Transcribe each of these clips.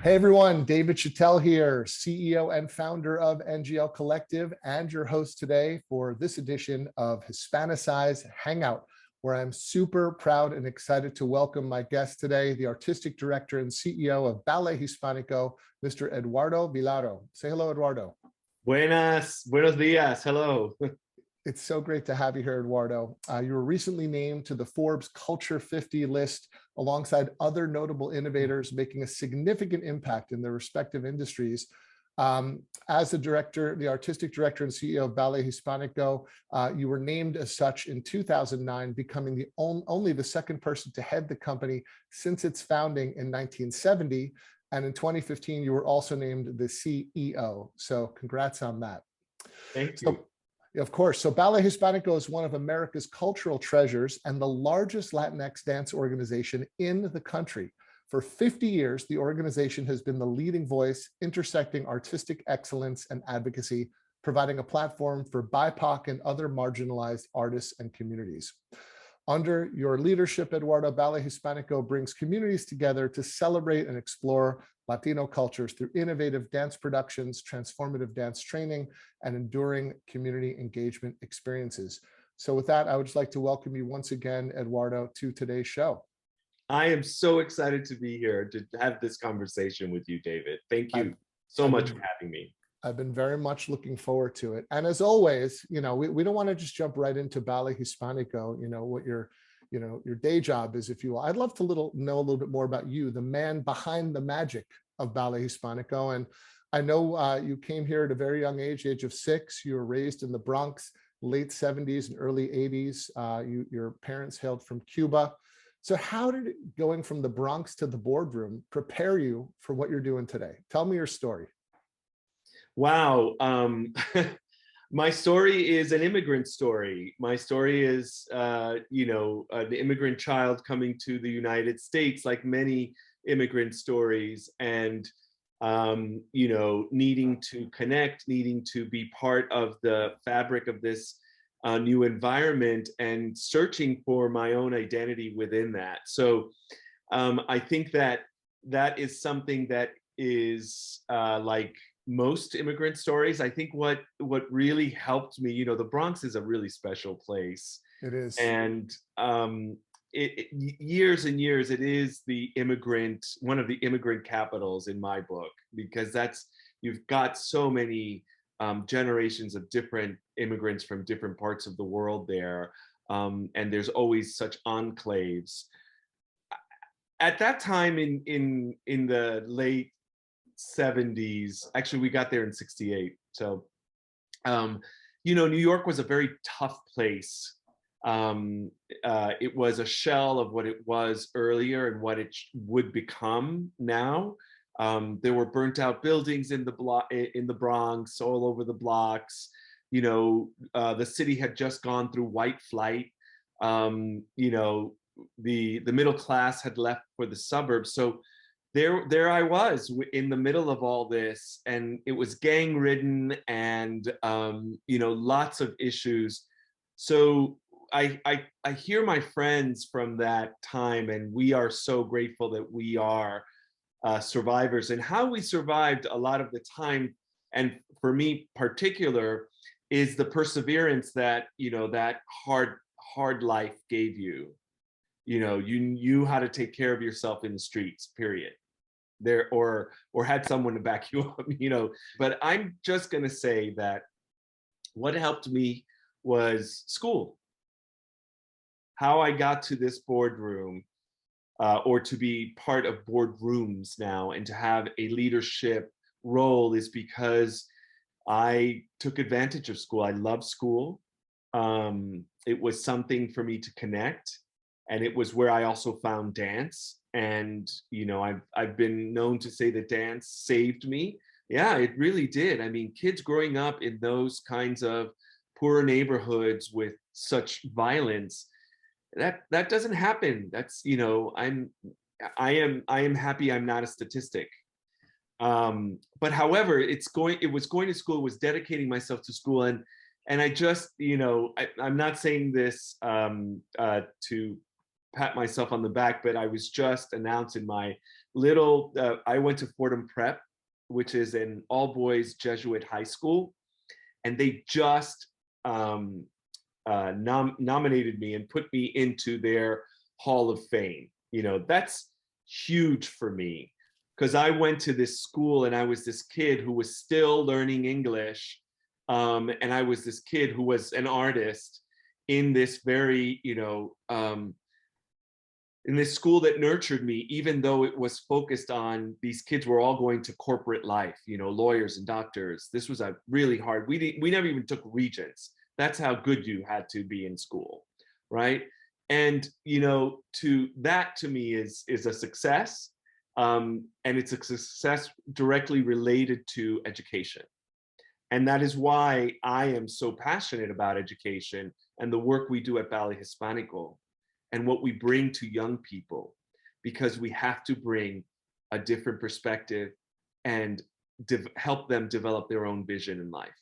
Hey everyone, David Chattel here, CEO and founder of NGL Collective, and your host today for this edition of Hispanicize Hangout, where I'm super proud and excited to welcome my guest today, the artistic director and CEO of Ballet Hispánico, Mr. Eduardo Vilaro. Say hello, Eduardo. Buenos días. Hello. It's so great to have you here, Eduardo. You were recently named to the Forbes Culture 50 list alongside other notable innovators making a significant impact in their respective industries. As the artistic director and CEO of Ballet Hispánico, you were named as such in 2009, becoming only the second person to head the company since its founding in 1970. And in 2015, you were also named the CEO. So congrats on that. Thank you. Of course. So Ballet Hispánico is one of America's cultural treasures and the largest Latinx dance organization in the country. For 50 years, the organization has been the leading voice, intersecting artistic excellence and advocacy, providing a platform for BIPOC and other marginalized artists and communities. Under your leadership, Eduardo, Ballet Hispánico brings communities together to celebrate and explore Latino cultures through innovative dance productions, transformative dance training, and enduring community engagement experiences. So with that, I would just like to welcome you once again, Eduardo, to today's show. I am so excited to be here to have this conversation with you, David. Thank you so much for having me. I've been very much looking forward to it. And as always, we don't want to just jump right into Ballet Hispánico, what your day job is, if you will. I'd love to know a little bit more about you, the man behind the magic of Ballet Hispánico. And I know you came here at a very young age of 6. You were raised in the Bronx, late 70s and early 80s. Your parents hailed from Cuba. So how did going from the Bronx to the boardroom prepare you for what you're doing today? Tell me your story. Wow. My story is an immigrant story. My story is, an immigrant child coming to the United States, like many immigrant stories, and, needing to connect, needing to be part of the fabric of this new environment and searching for my own identity within that. So I think that is something that is like most immigrant stories. I think what really helped me, the Bronx is a really special place. It is. And years and years, it is one of the immigrant capitals in my book, because you've got so many generations of different immigrants from different parts of the world there. And there's always such enclaves. At that time in the late 70s, actually we got there in 68. So, New York was a very tough place. It was a shell of what it was earlier and what it would become now. There were burnt out buildings in the Bronx, all over the blocks. The city had just gone through white flight. The middle class had left for the suburbs. So there I was in the middle of all this, and it was gang ridden and, lots of issues. So I hear my friends from that time, and we are so grateful that we are survivors, and how we survived a lot of the time. And for me particular is the perseverance that, that hard life gave you. You knew how to take care of yourself in the streets, period. There or had someone to back you up, But I'm just gonna say that what helped me was school. How I got to this boardroom, or to be part of boardrooms now and to have a leadership role, is because I took advantage of school. I love school. It was something for me to connect, and it was where I also found dance. And I've been known to say that dance saved me. Yeah, it really did. I mean, kids growing up in those kinds of poorer neighborhoods with such violence, that doesn't happen. That's, I am happy I'm not a statistic. But however, it was going to school, was dedicating myself to school, and I just, I'm not saying this to pat myself on the back, but I was just announced in my little, I went to Fordham Prep, which is an all-boys Jesuit high school, and they just nominated me and put me into their Hall of Fame. You know, that's huge for me, because I went to this school and I was this kid who was still learning English, and I was this kid who was an artist in this very, you know, in this school that nurtured me, even though it was focused on these kids were all going to corporate life, you know, lawyers and doctors. This was a really hard, we never even took regents. That's how good you had to be in school, right? And, you know, to me is a success. And it's a success directly related to education. And that is why I am so passionate about education and the work we do at Ballet Hispánico and what we bring to young people, because we have to bring a different perspective and help them develop their own vision in life.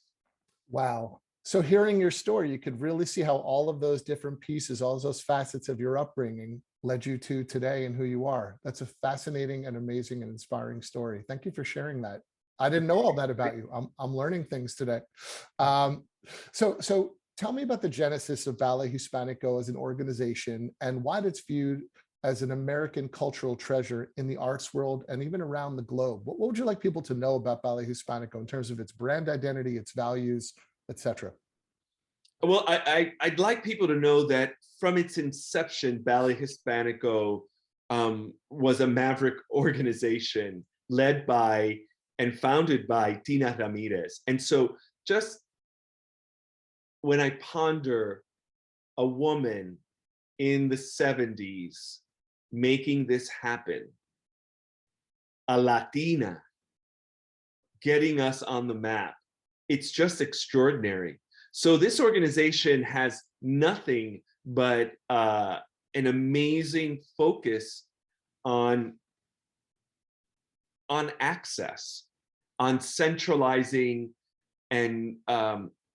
Wow. So hearing your story, you could really see how all of those different pieces, all of those facets of your upbringing led you to today and who you are. That's a fascinating and amazing and inspiring story. Thank you for sharing that. I didn't know all that about you. I'm learning things today. So tell me about the genesis of Ballet Hispánico as an organization and why it's viewed as an American cultural treasure in the arts world and even around the globe. What would you like people to know about Ballet Hispánico in terms of its brand identity, its values, etc.? Well, I'd like people to know that from its inception, Ballet Hispánico was a maverick organization led by and founded by Tina Ramirez. And so just when I ponder a woman in the 70s making this happen, a Latina getting us on the map, it's just extraordinary. So this organization has nothing but an amazing focus on access, on centralizing and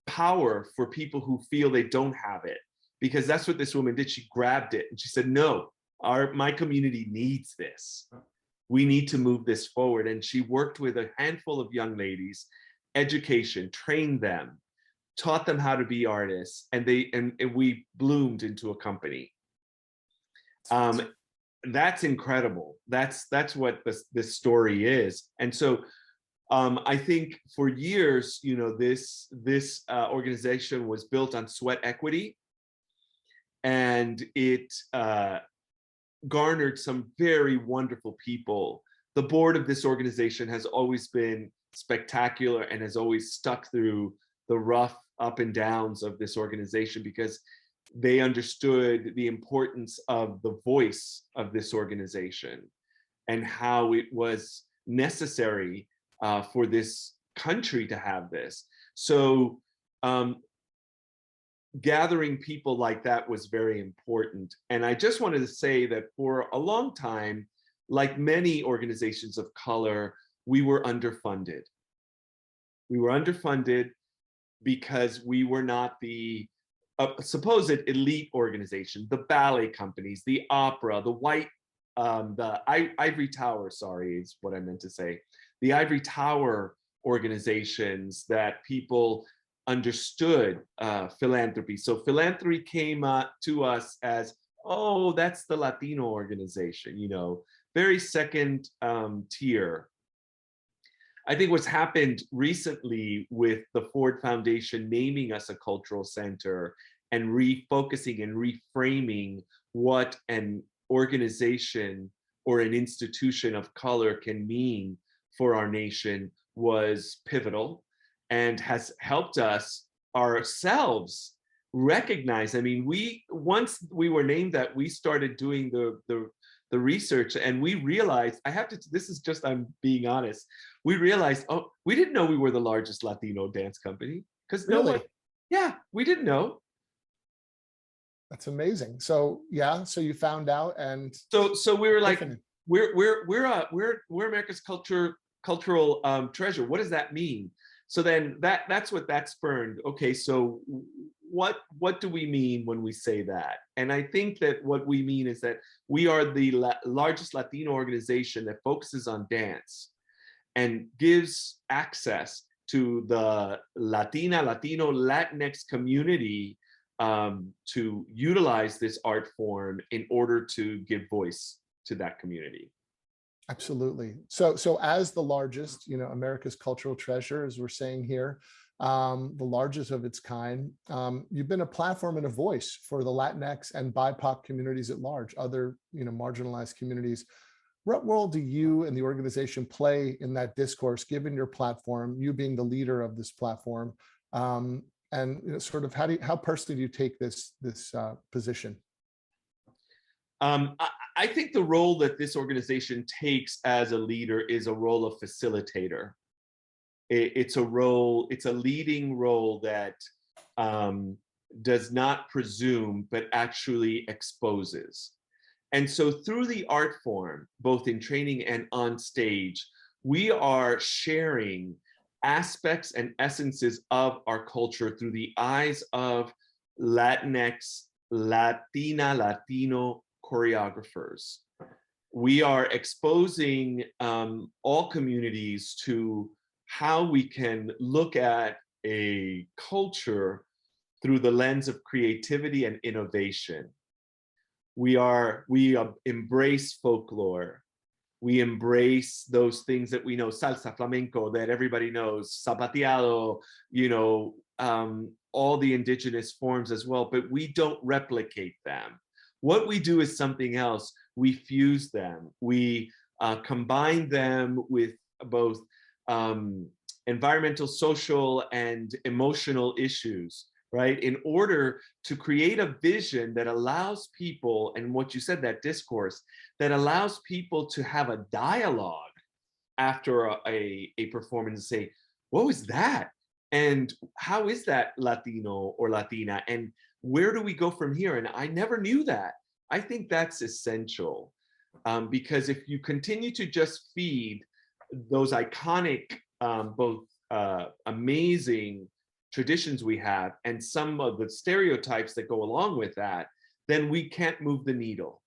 power for people who feel they don't have it, because that's what this woman did. She grabbed it and she said, no, my community needs this. We need to move this forward. And she worked with a handful of young ladies, education, trained them, taught them how to be artists, and we bloomed into a company. That's incredible. That's what this story is. And so I think for years, you know, this organization was built on sweat equity, and it garnered some very wonderful people. The board of this organization has always been spectacular and has always stuck through the rough up and downs of this organization, because they understood the importance of the voice of this organization and how it was necessary for this country to have this. So gathering people like that was very important. And I just wanted to say that for a long time, like many organizations of color, we were underfunded. We were underfunded because we were not the supposed elite organization, the ballet companies, the opera, the ivory tower, sorry, is what I meant to say. The ivory tower organizations that people understood philanthropy. So philanthropy came to us as, oh, that's the Latino organization, you know, very second tier. I think what's happened recently with the Ford Foundation naming us a cultural center and refocusing and reframing what an organization or an institution of color can mean for our nation was pivotal and has helped us ourselves recognize. I mean, once we were named that, we started doing the research, and we realized, this is just, I'm being honest, we realized, oh, we didn't know we were the largest Latino dance company, because Really? Yeah, we didn't know. That's amazing. So yeah, so you found out, and so we were like, definitely. we're America's cultural treasure. What does that mean? So then that's what that spurned. Okay, so what do we mean when we say that? And I think that what we mean is that we are the largest Latino organization that focuses on dance and gives access to the Latino, Latinx community to utilize this art form in order to give voice to that community. Absolutely. So as the largest, America's cultural treasure, as we're saying here, the largest of its kind, you've been a platform and a voice for the Latinx and BIPOC communities at large, other, marginalized communities. What role do you and the organization play in that discourse, given your platform, you being the leader of this platform? And sort of how personally do you take this position? I think the role that this organization takes as a leader is a role of facilitator. It's a leading role that does not presume, but actually exposes. And so through the art form, both in training and on stage, we are sharing aspects and essences of our culture through the eyes of Latinx, Latino choreographers. We are exposing all communities to how we can look at a culture through the lens of creativity and innovation. We embrace folklore. We embrace those things that we know, salsa, flamenco, that everybody knows, zapateado, all the indigenous forms as well, but we don't replicate them. What we do is something else. We fuse them. We combine them with both environmental, social, and emotional issues, right? In order to create a vision that allows people, and what you said, that discourse, that allows people to have a dialogue after a performance and say, what was that? And how is that Latino or Latina? And where do we go from here? And I never knew that. I think that's essential because if you continue to just feed those iconic, both amazing traditions we have and some of the stereotypes that go along with that, then we can't move the needle.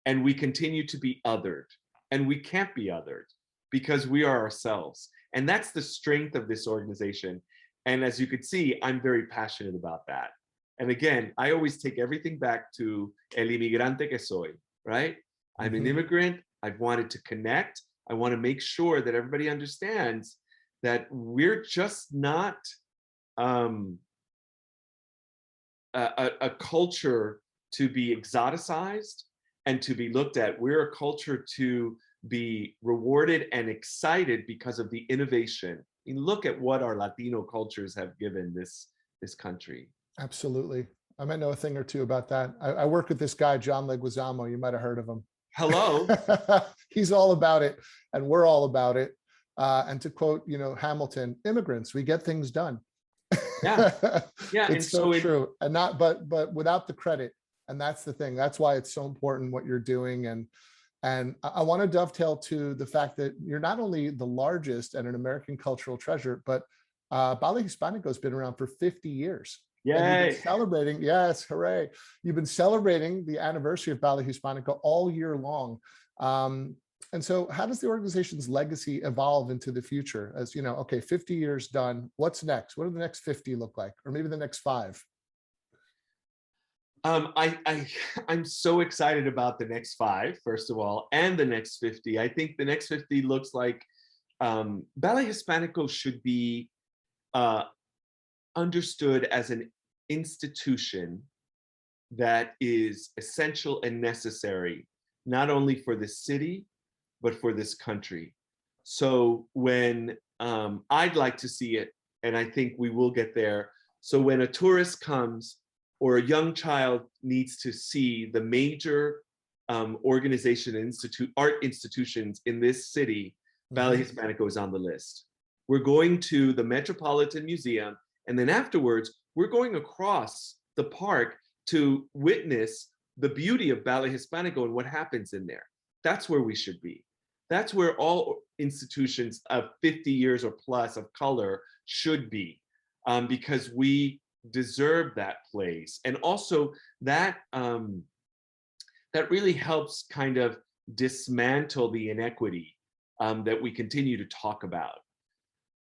And we continue to be othered. And we can't be othered because we are ourselves. And that's the strength of this organization. And as you could see, I'm very passionate about that. And again, I always take everything back to el inmigrante que soy, right? I'm an immigrant. I've wanted to connect. I want to make sure that everybody understands that we're just not a culture to be exoticized and to be looked at. We're a culture to be rewarded and excited because of the innovation. I mean, look at what our Latino cultures have given this country. Absolutely. I might know a thing or two about that. I work with this guy, John Leguizamo. You might have heard of him. Hello. He's all about it, and we're all about it. And to quote, Hamilton, immigrants, we get things done. Yeah, yeah, It's so true. And not, but without the credit. And that's the thing. That's why it's so important what you're doing. And I want to dovetail to the fact that you're not only the largest and an American cultural treasure, but Ballet Hispánico has been around for 50 years. Yay. And you've been celebrating, yes, hooray. You've been celebrating the anniversary of Ballet Hispánico all year long. And so how does the organization's legacy evolve into the future? As you know, okay, 50 years done, what's next? What do the next 50 look like? Or maybe the next 5? I'm so excited about the next 5, first of all, and the next 50. I think the next 50 looks like Ballet Hispánico should be understood as an institution that is essential and necessary, not only for the city, but for this country. So when I'd like to see it, and I think we will get there. So when a tourist comes or a young child needs to see the major organization and art institutions in this city, Ballet Hispánico is on the list. We're going to the Metropolitan Museum, and then afterwards, we're going across the park to witness the beauty of Ballet Hispánico and what happens in there. That's where we should be. That's where all institutions of 50 years or plus of color should be, because we deserve that place. And also that that really helps kind of dismantle the inequity that we continue to talk about.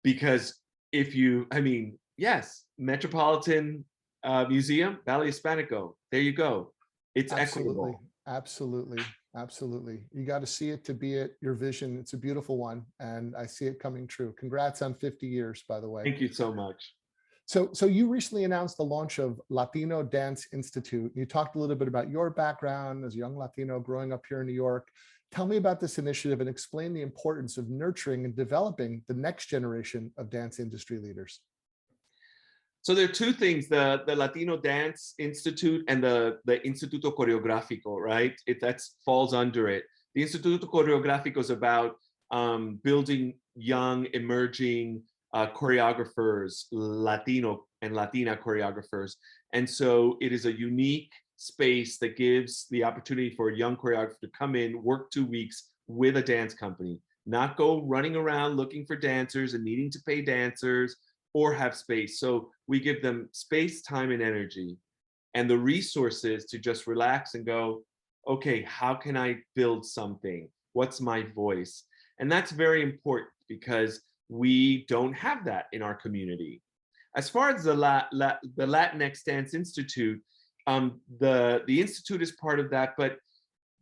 Because if you, I mean, yes, Metropolitan Museum, Ballet Hispánico, there you go. It's Absolutely. equitable. Absolutely. Absolutely. You got to see it to be it, your vision. It's a beautiful one. And I see it coming true. Congrats on 50 years, by the way. Thank you so much. So you recently announced the launch of Latino Dance Institute. You talked a little bit about your background as a young Latino growing up here in New York. Tell me about this initiative and explain the importance of nurturing and developing the next generation of dance industry leaders. So there are two things, the Latino Dance Institute and the Instituto Coreográfico, right? That falls under it. The Instituto Coreográfico is about building young, emerging choreographers, Latino and Latina choreographers. And so it is a unique space that gives the opportunity for a young choreographer to come in, work 2 weeks with a dance company, not go running around looking for dancers and needing to pay dancers, or have space. So we give them space, time, and energy, and the resources to just relax and go, okay, how can I build something? What's my voice? And that's very important because we don't have that in our community. As far as the Latinx Dance Institute, the Institute is part of that, but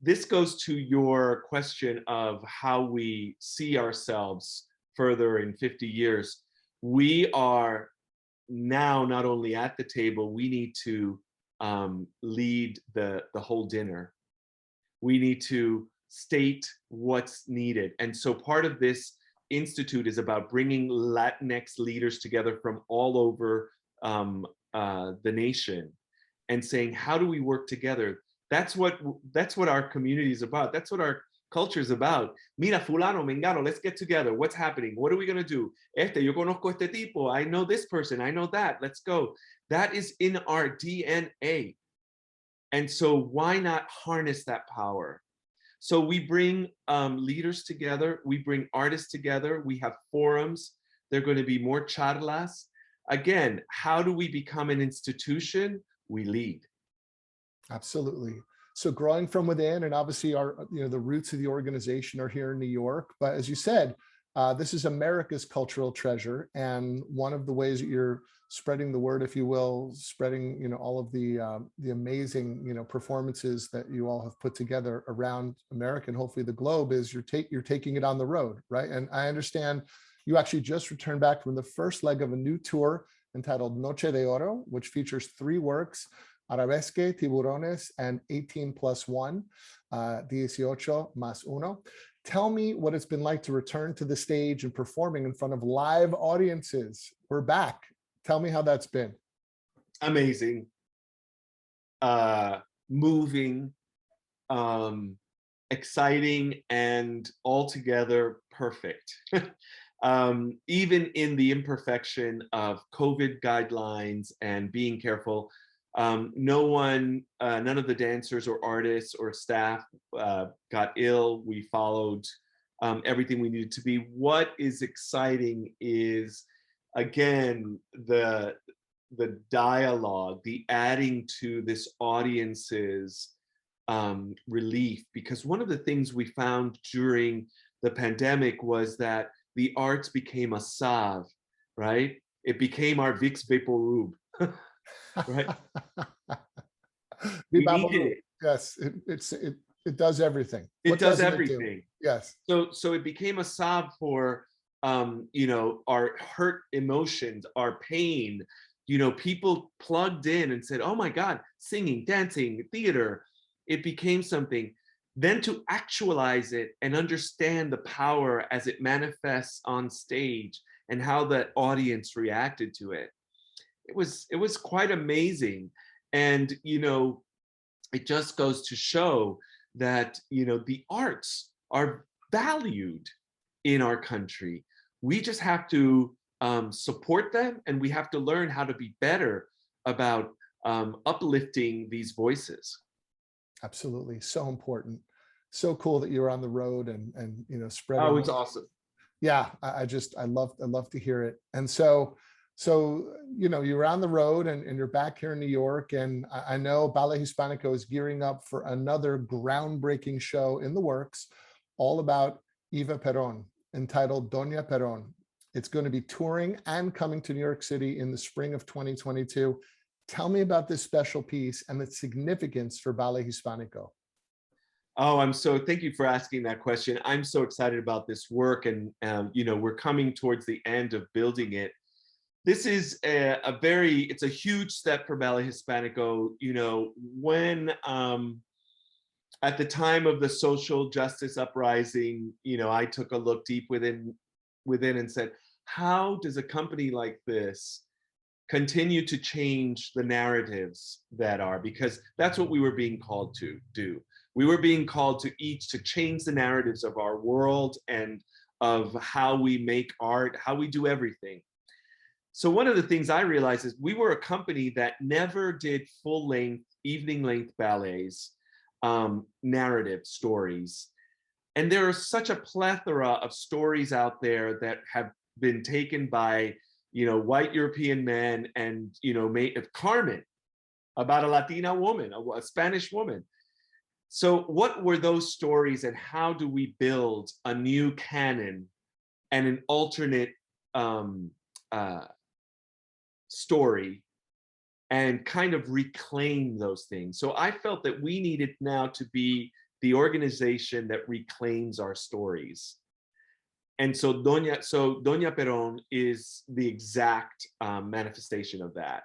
this goes to your question of how we see ourselves further in 50 years. We are now not only at the table, we need to lead the whole dinner. We need to state what's needed. And so part of this institute is about bringing Latinx leaders together from all over the nation and saying, how do we work together? That's what our community is about. That's what our culture is about. Mira, fulano, mengano, let's get together. What's happening? What are we gonna do? Yo conozco este tipo. I know this person. I know that. Let's go. That is in our DNA. And so why not harness that power? So we bring leaders together. We bring artists together. We have forums. There are going to be more charlas. Again, how do we become an institution? We lead. Absolutely. So growing from within, and obviously the roots of the organization are here in New York. But as you said, this is America's cultural treasure, and one of the ways that you're spreading the word, if you will, spreading all of the amazing performances that you all have put together around America and hopefully the globe is you're taking it on the road, right? And I understand you actually just returned back from the first leg of a new tour entitled Noche de Oro, which features 3 works. Arabesque, Tiburones, and 18+1, 18+1. Tell me what it's been like to return to the stage and performing in front of live audiences. We're back. Tell me how that's been. Amazing. Moving, exciting, and altogether perfect. Even in the imperfection of COVID guidelines and being careful, none of the dancers or artists or staff got ill. We followed everything we needed to be. What is exciting is, again, the dialogue, the adding to this audience's relief. Because one of the things we found during the pandemic was that the arts became a salve, right? It became our Vicks Vaporub. Right. Yes, it does everything. It does everything. Yes. So it became a sob for our hurt emotions, our pain. People plugged in and said, "Oh my God, singing, dancing, theater." It became something. Then to actualize it and understand the power as it manifests on stage and how the audience reacted to it. It was quite amazing. And it just goes to show that the arts are valued in our country. We just have to support them, and we have to learn how to be better about uplifting these voices. Absolutely. So important. So cool that you're on the road and spreading. Oh, it's awesome. Yeah, I love to hear it. And so So, you know, you're on the road and you're back here in New York, and I know Ballet Hispánico is gearing up for another groundbreaking show in the works, all about Eva Perón, entitled Doña Perón. It's going to be touring and coming to New York City in the spring of 2022. Tell me about this special piece and its significance for Ballet Hispánico. Oh, thank you for asking that question. I'm so excited about this work, and you know, we're coming towards the end of building it. This is it's a huge step for Ballet Hispánico. You know, when at the time of the social justice uprising, you know, I took a look deep within and said, how does a company like this continue to change the narratives that are, because that's what we were being called to do. We were being called to change the narratives of our world and of how we make art, how we do everything. So one of the things I realized is we were a company that never did full-length, evening-length ballets, narrative stories. And there are such a plethora of stories out there that have been taken by, you know, white European men and, you know, Carmen, about a Latina woman, a Spanish woman. So what were those stories, and how do we build a new canon and an alternate story and kind of reclaim those things? So I felt that we needed now to be the organization that reclaims our stories. And so Doña Perón is the exact manifestation of that.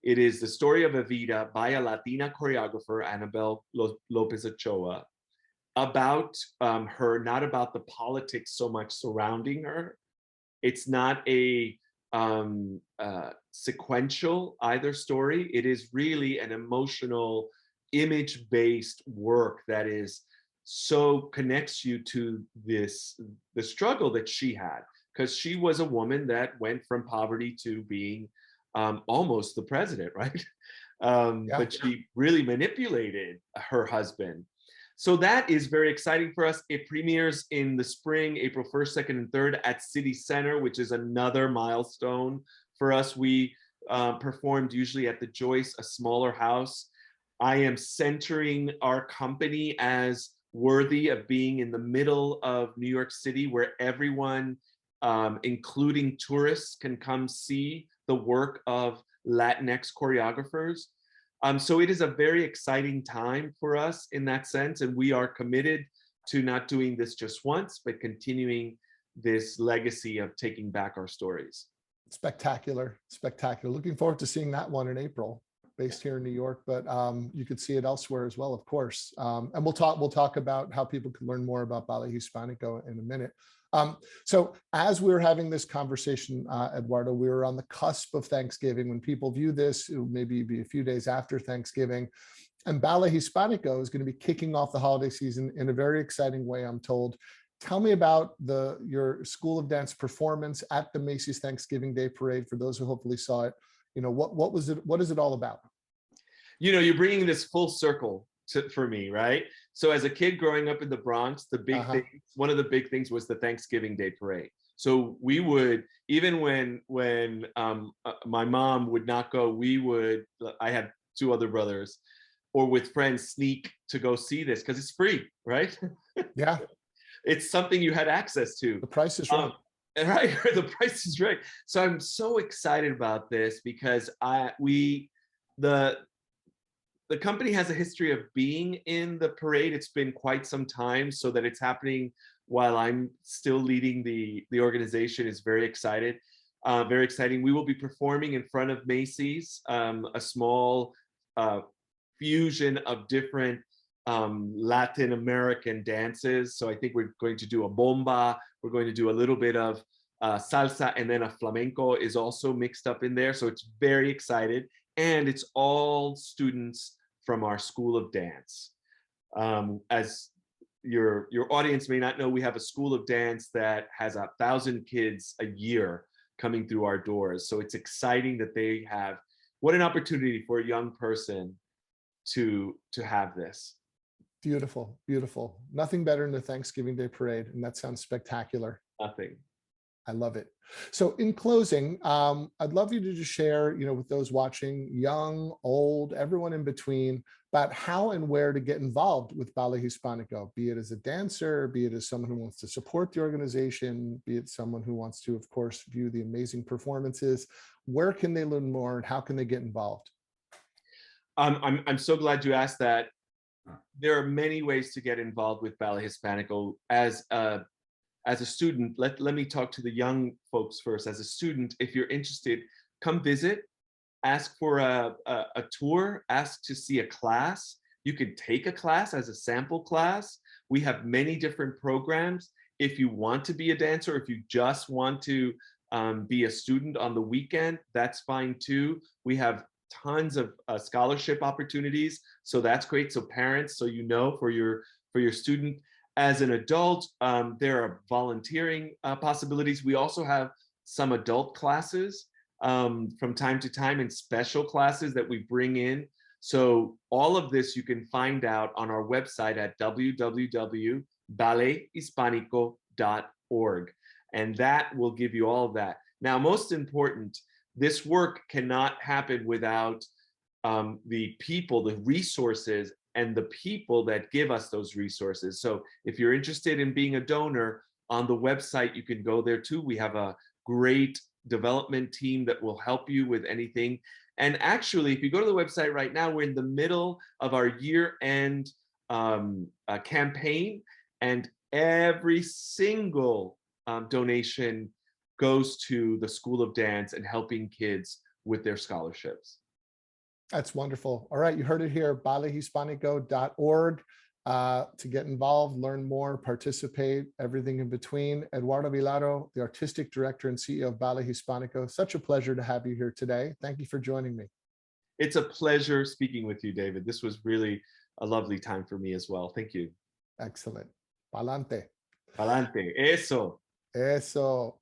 It is the story of Evita by a Latina choreographer, Anabel Lopez Ochoa, about her, not about the politics so much surrounding her. It's not a sequential either story. It is really an emotional, image-based work that is so connects you to the struggle that she had, because she was a woman that went from poverty to being almost the president, right? But she really manipulated her husband. So that is very exciting for us. It premieres in the spring, April 1st, 2nd, and 3rd at City Center, which is another milestone for us. We performed usually at the Joyce, a smaller house. I am centering our company as worthy of being in the middle of New York City, where everyone, including tourists, can come see the work of Latinx choreographers. So it is a very exciting time for us in that sense, and we are committed to not doing this just once, but continuing this legacy of taking back our stories. Spectacular, spectacular. Looking forward to seeing that one in April, based here in New York, but you could see it elsewhere as well, of course. And we'll talk about how people can learn more about Ballet Hispánico in a minute. So as we're having this conversation, Eduardo, we were on the cusp of Thanksgiving. When people view this, it will maybe be a few days after Thanksgiving. And Ballet Hispánico is going to be kicking off the holiday season in a very exciting way, I'm told. Tell me about your School of Dance performance at the Macys Thanksgiving Day Parade, for those who hopefully saw it. You know, what was it? What is it all about? You know, you're bringing this full circle for me, right? So as a kid growing up in the Bronx, the big thing, one of the big things was the Thanksgiving Day Parade. So we would, even when my mom would not go, I had 2 other brothers, or with friends, sneak to go see this because it's free, right? Yeah. It's something you had access to. The price is right. Right, the price is right. So I'm so excited about this because the company has a history of being in the parade. It's been quite some time, so that it's happening while I'm still leading the organization is very exciting. We will be performing in front of Macys, a small fusion of different Latin American dances. So I think we're going to do a bomba, we're going to do a little bit of salsa, and then a flamenco is also mixed up in there. So it's very excited. And it's all students from our School of Dance. As your audience may not know, we have a School of Dance that has 1,000 kids a year coming through our doors. So it's exciting that they have, what an opportunity for a young person to have this. Beautiful, beautiful. Nothing better than the Thanksgiving Day Parade, and that sounds spectacular. Nothing. I love it. So in closing, I'd love you to just share, with those watching, young, old, everyone in between, about how and where to get involved with Ballet Hispánico, be it as a dancer, be it as someone who wants to support the organization, be it someone who wants to, of course, view the amazing performances. Where can they learn more and how can they get involved? I'm so glad you asked that. There are many ways to get involved with Ballet Hispánico. As a student, let me talk to the young folks first. As a student, if you're interested, come visit, ask for a tour, ask to see a class. You could take a class as a sample class. We have many different programs. If you want to be a dancer, if you just want to be a student on the weekend, that's fine too. We have tons of scholarship opportunities, so that's great. So parents, so for your student. As an adult, there are volunteering possibilities. We also have some adult classes from time to time, and special classes that we bring in. So all of this you can find out on our website at www.ballethispanico.org, and that will give you all of that. Now, most important, this work cannot happen without the people, the resources, and the people that give us those resources. So if you're interested in being a donor, on the website, you can go there too. We have a great development team that will help you with anything. And actually, if you go to the website right now, we're in the middle of our year-end campaign, and every single donation goes to the School of Dance and helping kids with their scholarships. That's wonderful. All right, you heard it here, ballethispanico.org to get involved, learn more, participate, everything in between. Eduardo Vilaro, the Artistic Director and CEO of Ballet Hispánico. Such a pleasure to have you here today. Thank you for joining me. It's a pleasure speaking with you, David. This was really a lovely time for me as well. Thank you. Excellent. Pa'lante. Pa'lante. Eso. Eso.